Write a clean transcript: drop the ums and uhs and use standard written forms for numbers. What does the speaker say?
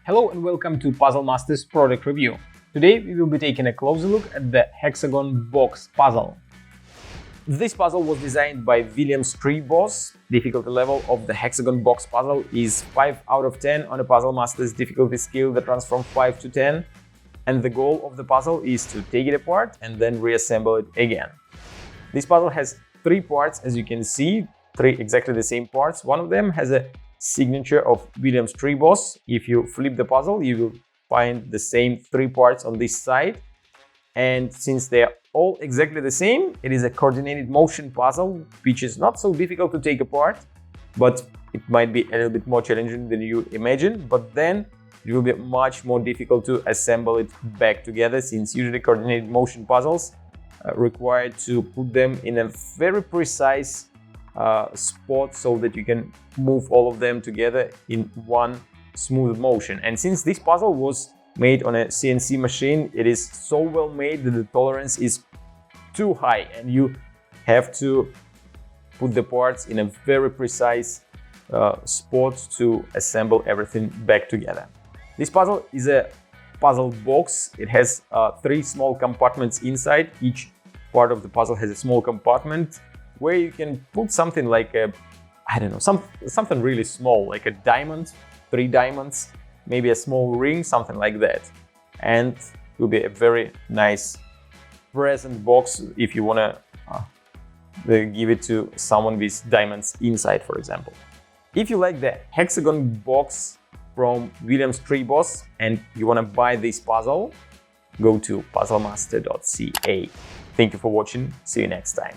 Hello and welcome to Puzzle Masters product review. Today we will be taking a closer look at the Hexagon Box puzzle. This puzzle was designed by William Streboss. Difficulty level of the Hexagon Box puzzle is 5 out of 10 on a Puzzle Masters difficulty scale that runs from 5 to 10. And the goal of the puzzle is to take it apart and then reassemble it again. This puzzle has 3 parts, as you can see, 3 exactly the same parts. One of them has a signature of William Streboss. If you flip the puzzle, you will find the same 3 parts on this side. And since they are all exactly the same, it is a coordinated motion puzzle, which is not so difficult to take apart, but it might be a little bit more challenging than you imagine. But then it will be much more difficult to assemble it back together, since usually coordinated motion puzzles require to put them in a very precise spot so that you can move all of them together in one smooth motion. And since this puzzle was made on a CNC machine, it is so well made that the tolerance is too high, and you have to put the parts in a very precise spot to assemble everything back together. This puzzle is a puzzle box. It has 3 small compartments inside. Each part of the puzzle has a small compartment where you can put something like a, I don't know, something really small, like a diamond, 3 diamonds, maybe a small ring, something like that. And it will be a very nice present box if you want to give it to someone with diamonds inside, for example. If you like the Hexagon Box from William Streboss and you want to buy this puzzle, go to puzzlemaster.ca. Thank you for watching. See you next time.